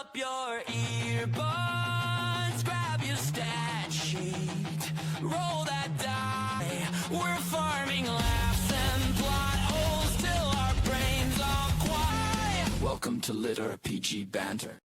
up your earbuds, grab your stat sheet, roll that die. We're farming laughs and plot holes till our brains all quiet. Welcome to LitRPG Banter.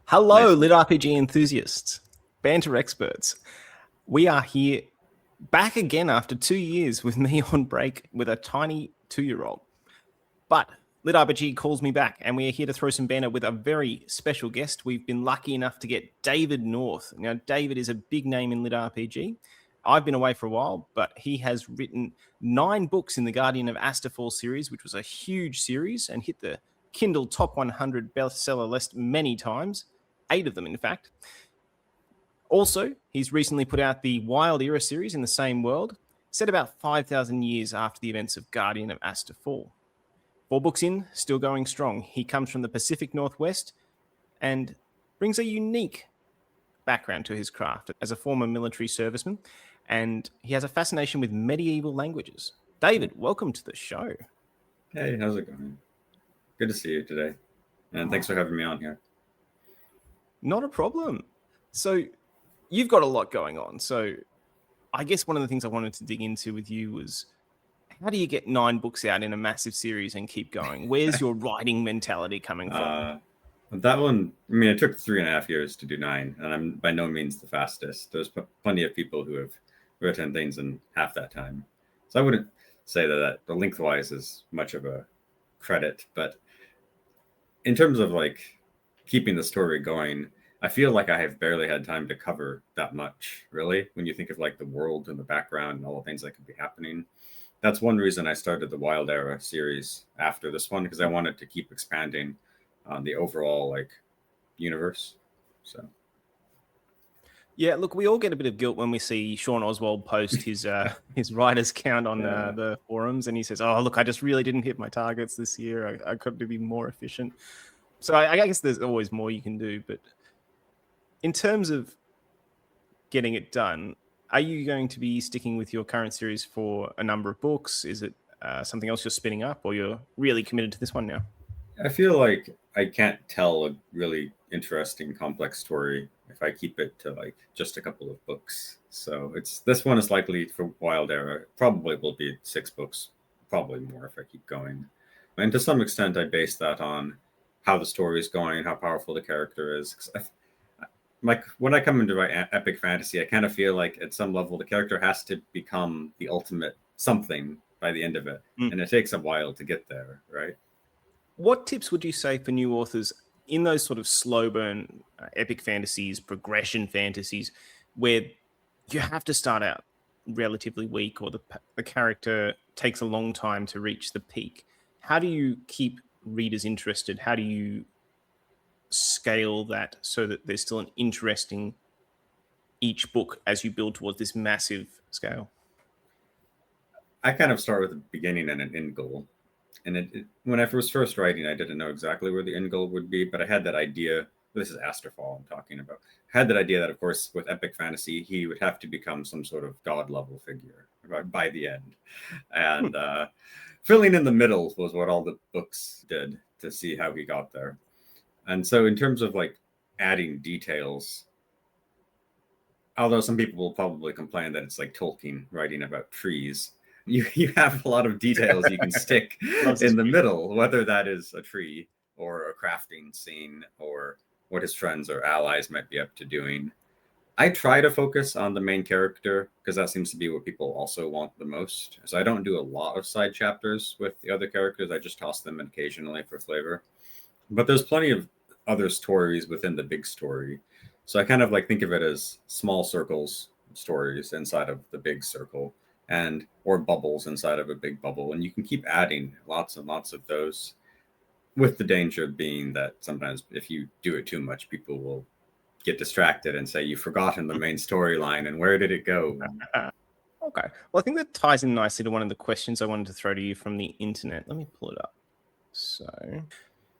Hello, LitRPG enthusiasts, banter experts. We are here back again after 2 years with me on break with a tiny 2-year-old. But LitRPG calls me back, and we are here to throw some banter with a very special guest. We've been lucky enough to get David North. Now, David is a big name in LitRPG. I've been away for a while, but he has written 9 books in the Guardian of Aster Fall series, which was a huge series and hit the Kindle top 100 bestseller list many times. 8 of them, in fact. Also, he's recently put out the Wild Era series in the same world, set about 5,000 years after the events of Guardian of Aster Fall. 4 books in, still going strong. He comes from the Pacific Northwest and brings a unique background to his craft as a former military serviceman, and he has a fascination with medieval languages. David, welcome to the show. Hey, how's it going? Good to see you today, and thanks for having me on here. Not a problem. So you've got a lot going on. So I guess one of the things I wanted to dig into with you was, how do you get 9 books out in a massive series and keep going? Where's your writing mentality coming from? That one, I mean, it took 3.5 years to do 9, and I'm by no means the fastest. There's plenty of people who have written things in half that time. So I wouldn't say that the lengthwise is much of a credit, but in terms of like keeping the story going, I feel like I have barely had time to cover that much, really, when you think of like the world and the background and all the things that could be happening. That's one reason I started the Wild Era series after this one, because I wanted to keep expanding on the overall like universe. So yeah, look, we all get a bit of guilt when we see Sean Oswald post his writer's count on the forums, and he says, "Oh, look, I just really didn't hit my targets this year. I could be more efficient." So I guess there's always more you can do, but in terms of getting it done, are you going to be sticking with your current series for a number of books? Is it something else you're spinning up, or you're really committed to this one now? I feel like I can't tell a really interesting, complex story if I keep it to like just a couple of books. So this one is likely for Wild Era. Probably will be 6 books, probably more if I keep going. And to some extent, I base that on how the story is going, how powerful the character is. 'Cause like when I come into write epic fantasy, I kind of feel like at some level the character has to become the ultimate something by the end of it, and it takes a while to get there, right? What tips would you say for new authors in those sort of slow burn epic fantasies, progression fantasies, where you have to start out relatively weak, or the character takes a long time to reach the peak? How do you keep readers interested? How do you scale that so that there's still an interesting each book as you build towards this massive scale? I kind of start with the beginning and an end goal. And when I was first writing, I didn't know exactly where the end goal would be, but I had that idea. This is Aster Fall I'm talking about. I had that idea that, of course, with epic fantasy, he would have to become some sort of god-level figure by the end. And filling in the middle was what all the books did to see how he got there. And so in terms of like adding details, although some people will probably complain that it's like Tolkien writing about trees, you have a lot of details you can stick in the middle, whether that is a tree or a crafting scene or what his friends or allies might be up to doing. I try to focus on the main character because that seems to be what people also want the most. So I don't do a lot of side chapters with the other characters. I just toss them in occasionally for flavor. But there's plenty of other stories within the big story. So I kind of like think of it as small circles stories inside of the big circle, or bubbles inside of a big bubble. And you can keep adding lots and lots of those, with the danger being that sometimes if you do it too much, people will get distracted and say you've forgotten the main storyline and where did it go? Okay. Well, I think that ties in nicely to one of the questions I wanted to throw to you from the internet. Let me pull it up. So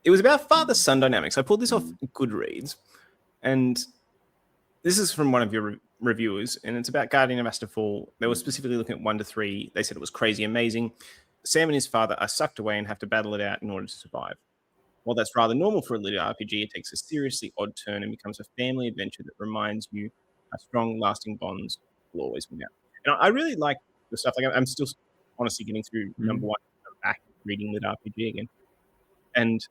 it was about father-son dynamics. I pulled this off Goodreads, and this is from one of your reviewers, and it's about Guardian of Aster Fall. They were specifically looking at 1 to 3. They said it was crazy amazing. Sam and his father are sucked away and have to battle it out in order to survive. While that's rather normal for a lit RPG, it takes a seriously odd turn and becomes a family adventure that reminds you how strong, lasting bonds will always win out. And I really like the stuff. Like I'm still honestly getting through number one, I'm back reading lit RPG again, and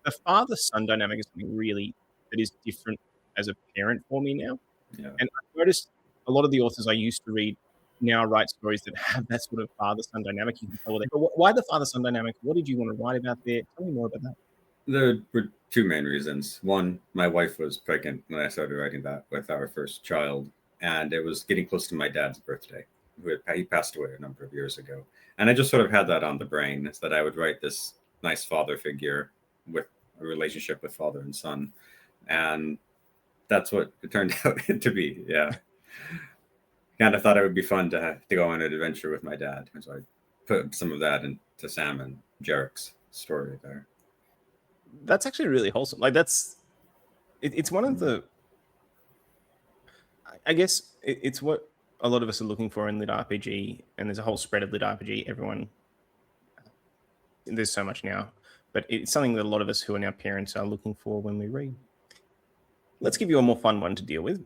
the father-son dynamic is something really that is different as a parent for me now. Yeah. And I've noticed a lot of the authors I used to read now write stories that have that sort of father-son dynamic. You can tell but why the father-son dynamic? What did you want to write about there? Tell me more about that. There were two main reasons. One, my wife was pregnant when I started writing that with our first child, and it was getting close to my dad's birthday. He passed away a number of years ago, and I just sort of had that on the brain, is that I would write this nice father figure with a relationship with father and son, and that's what it turned out to be. Yeah, kind of thought it would be fun to go on an adventure with my dad, and so I put some of that into Sam and Jarek's story there. That's actually really wholesome. Like it's one of the, I guess it's what a lot of us are looking for in lit RPG, and there's a whole spread of lit RPG. There's so much now, but it's something that a lot of us who are now parents are looking for when we read. Let's give you a more fun one to deal with.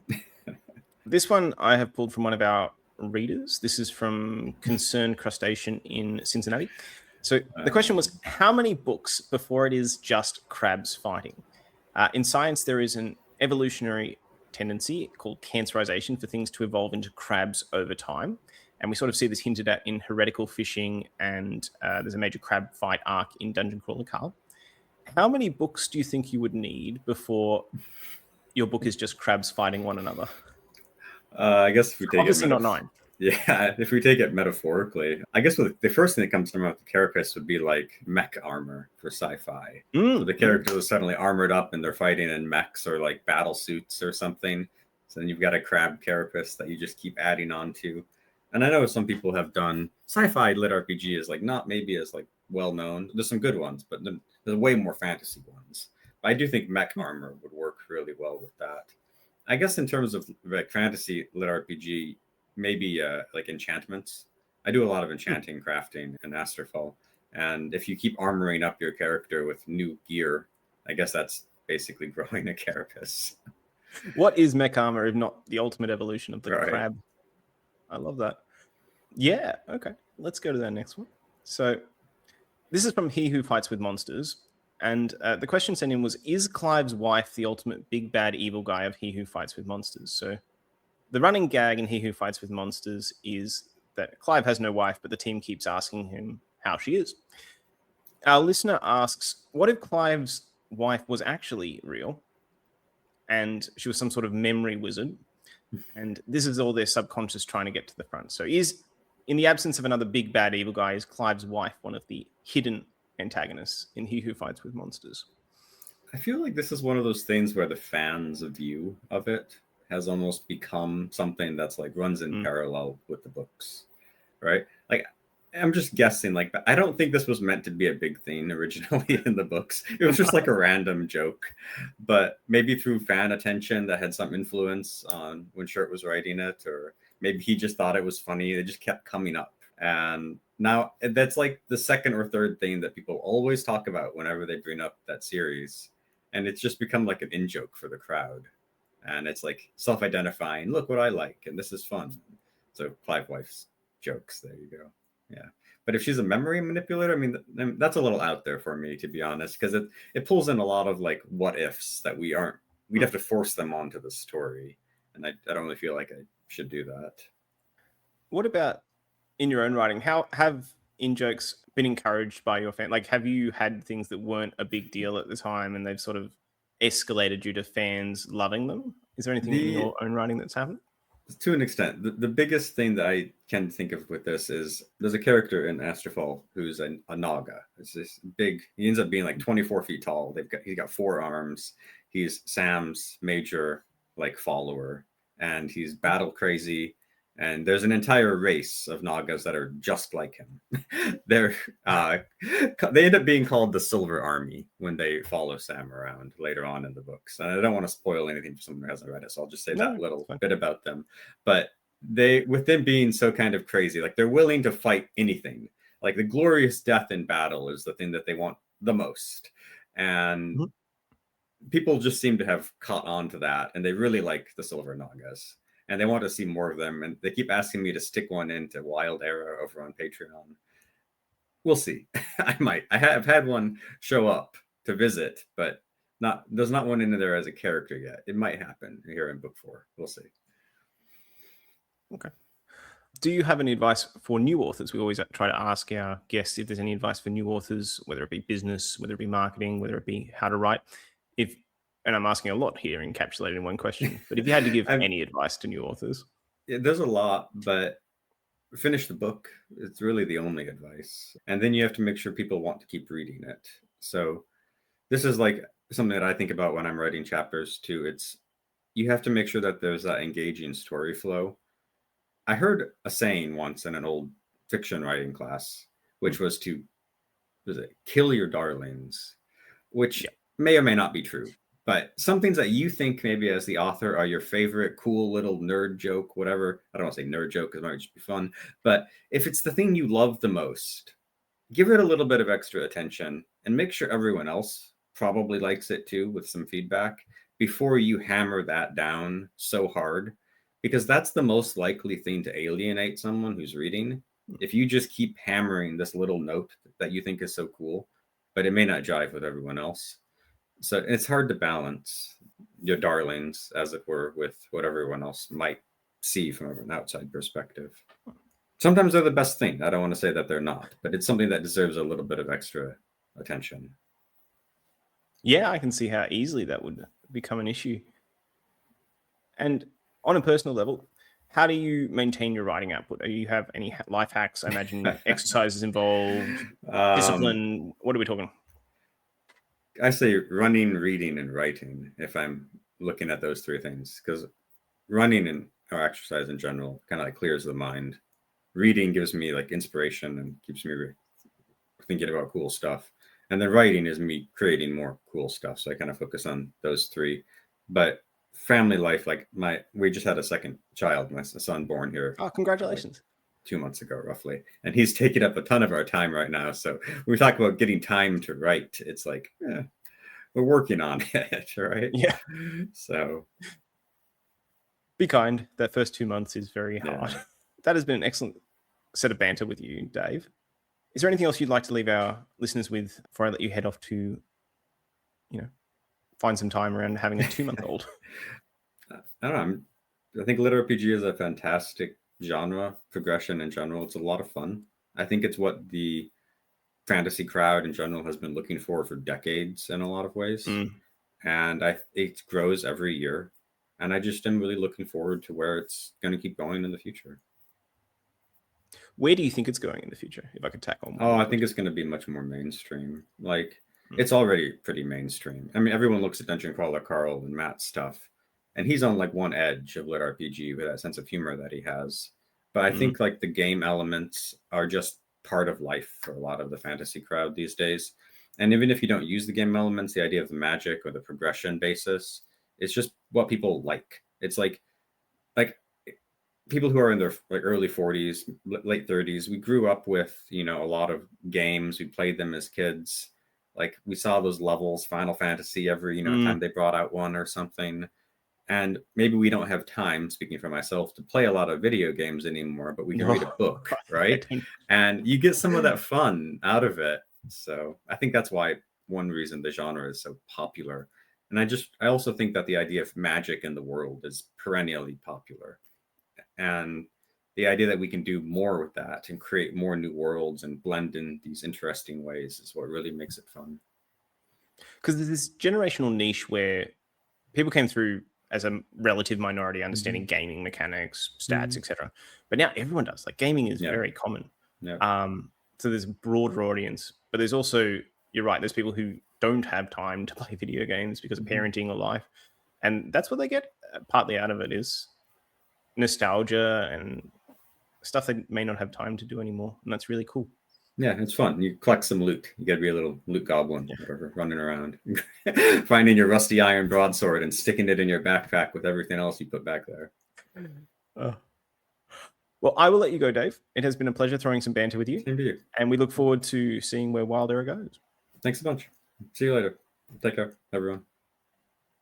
This one I have pulled from one of our readers. This is from Concerned Crustacean in Cincinnati. So the question was, how many books before it is just crabs fighting? In science, there is an evolutionary tendency called cancerization for things to evolve into crabs over time. And we sort of see this hinted at in heretical fishing, and there's a major crab fight arc in Dungeon Crawler Carl. How many books do you think you would need before your book is just crabs fighting one another? I guess if we take obviously not 9. Yeah, if we take it metaphorically, I guess the first thing that comes to mind with the carapace would be like mech armor for sci-fi. So the characters are suddenly armored up and they're fighting in mechs or like battle suits or something. So then you've got a crab carapace that you just keep adding on to. And I know some people have done sci-fi lit RPG is like not maybe as like well known. There's some good ones, but there's way more fantasy ones. But I do think mech armor would work really well with that. I guess in terms of like fantasy lit RPG, maybe like enchantments. I do a lot of enchanting crafting in Aster Fall, and if you keep armoring up your character with new gear, I guess that's basically growing a carapace. What is mech armor if not the ultimate evolution of the crab? I love that. Yeah, okay. Let's go to that next one. So this is from He Who Fights with Monsters. And the question sent in was, is Clive's wife the ultimate big bad evil guy of He Who Fights with Monsters? So the running gag in He Who Fights with Monsters is that Clive has no wife, but the team keeps asking him how she is. Our listener asks, what if Clive's wife was actually real and she was some sort of memory wizard? And this is all their subconscious trying to get to the front. So in the absence of another big bad evil guy, is Clive's wife one of the hidden antagonists in He Who Fights with Monsters? I feel like this is one of those things where the fans' view of it has almost become something that's like runs in parallel with the books, right? Like, I'm just guessing, like, I don't think this was meant to be a big thing originally in the books. It was just like a random joke, but maybe through fan attention that had some influence on when Shirt was writing it, or maybe he just thought it was funny. It just kept coming up. And now that's like the second or third thing that people always talk about whenever they bring up that series. And it's just become like an in-joke for the crowd. And it's like self-identifying, look what I like, and this is fun. So Clive Wife's jokes, there you go. Yeah. But if she's a memory manipulator, I mean, that's a little out there for me, to be honest, because it pulls in a lot of like what ifs that we'd have to force them onto the story. And I don't really feel like I should do that. What about in your own writing? How have in-jokes been encouraged by your fan? Like, have you had things that weren't a big deal at the time and they've sort of escalated due to fans loving them? Is there anything in your own writing that's happened? To an extent. The biggest thing that I can think of with this is there's a character in Aster Fall who's a Naga. It's this big, he ends up being like 24 feet tall. He's got 4 arms. He's Sam's major like follower, and he's battle crazy. And there's an entire race of Nagas that are just like him. They end up being called the Silver Army when they follow Sam around later on in the books. And I don't want to spoil anything for someone who hasn't read it, so I'll just say that little bit about them. But with them being so kind of crazy, like they're willing to fight anything. Like the glorious death in battle is the thing that they want the most. And Mhm. people just seem to have caught on to that, and they really like the Silver Nagas, and they want to see more of them. And they keep asking me to stick one into Wild Era over on Patreon. We'll see. I might. I have had one show up to visit, but there's not one in there as a character yet. It might happen here in book 4. We'll see. Okay. Do you have any advice for new authors? We always try to ask our guests if there's any advice for new authors, whether it be business, whether it be marketing, whether it be how to write. If and I'm asking a lot here encapsulated in one question, but if you had to give any advice to new authors, There's a lot, but finish the book. It's really the only advice. And then you have to make sure people want to keep reading it. So this is like something that I think about when I'm writing chapters too. It's you have to make sure that there's that engaging story flow. I heard a saying once in an old fiction writing class, which was kill your darlings, which yeah, may or may not be true. But some things that you think maybe as the author are your favorite cool little nerd joke, whatever. I don't want to say nerd joke because it might just be fun. But if it's the thing you love the most, give it a little bit of extra attention and make sure everyone else probably likes it too with some feedback before you hammer that down so hard, because that's the most likely thing to alienate someone who's reading. If you just keep hammering this little note that you think is so cool, but it may not jive with everyone else. So it's hard to balance your darlings, as it were, with what everyone else might see from an outside perspective. Sometimes they're the best thing. I don't want to say that they're not, but it's something that deserves a little bit of extra attention. yeah, I can see how easily that would become an issue. And on a personal level, how do you maintain your writing output? Do you have any life hacks? I imagine exercises involved, discipline. What are we talking? I say running, reading, and writing if I'm looking at those 3 things, because running or exercise in general kind of like clears the mind. Reading gives me like inspiration and keeps me thinking about cool stuff. And then writing is me creating more cool stuff. So I kind of focus on those 3. But family life, like we just had a second child, my son born here. Oh, congratulations. 2 months ago, roughly. And he's taking up a ton of our time right now. So when we talk about getting time to write, it's like, we're working on it, right? Yeah. So be kind. That first 2 months is very hard. Yeah. That has been an excellent set of banter with you, Dave. Is there anything else you'd like to leave our listeners with before I let you head off to, find some time around having a 2-month-old? I don't know. I think LitRPG is a fantastic genre progression in general. It's a lot of fun. I think it's what the fantasy crowd in general has been looking for decades in a lot of ways. And it grows every year. And I just am really looking forward to where it's going to keep going in the future. Where do you think it's going in the future, if I could tackle one? I think it's going to be much more mainstream. Like, it's already pretty mainstream. I mean, everyone looks at Dungeon Crawler Carl and Matt's stuff, and he's on like one edge of LitRPG with that sense of humor that he has. But I think like the game elements are just part of life for a lot of the fantasy crowd these days. And even if you don't use the game elements, the idea of the magic or the progression basis, it's just what people like. It's like people who are in their like early 40s, late 30s, we grew up with, a lot of games. We played them as kids. Like we saw those levels, Final Fantasy, every, time they brought out one or something. And maybe we don't have time, speaking for myself, to play a lot of video games anymore, but we can read a book, right? And you get some of that fun out of it. So I think that's why one reason the genre is so popular. And I also think that the idea of magic in the world is perennially popular. And the idea that we can do more with that and create more new worlds and blend in these interesting ways is what really makes it fun. Because there's this generational niche where people came through as a relative minority understanding gaming mechanics, stats, etc. But now everyone does. Like gaming is very common. So there's a broader audience, but there's also, you're right, there's people who don't have time to play video games because of parenting or life. And that's what they get partly out of it is nostalgia and stuff they may not have time to do anymore. And that's really cool. Yeah, it's fun. You collect some loot. You got to be a little loot goblin, whatever, running around, finding your rusty iron broadsword and sticking it in your backpack with everything else you put back there. Well, I will let you go, Dave. It has been a pleasure throwing some banter with you. Same to you. And we look forward to seeing where Wild Era goes. Thanks a bunch. See you later. Take care, everyone.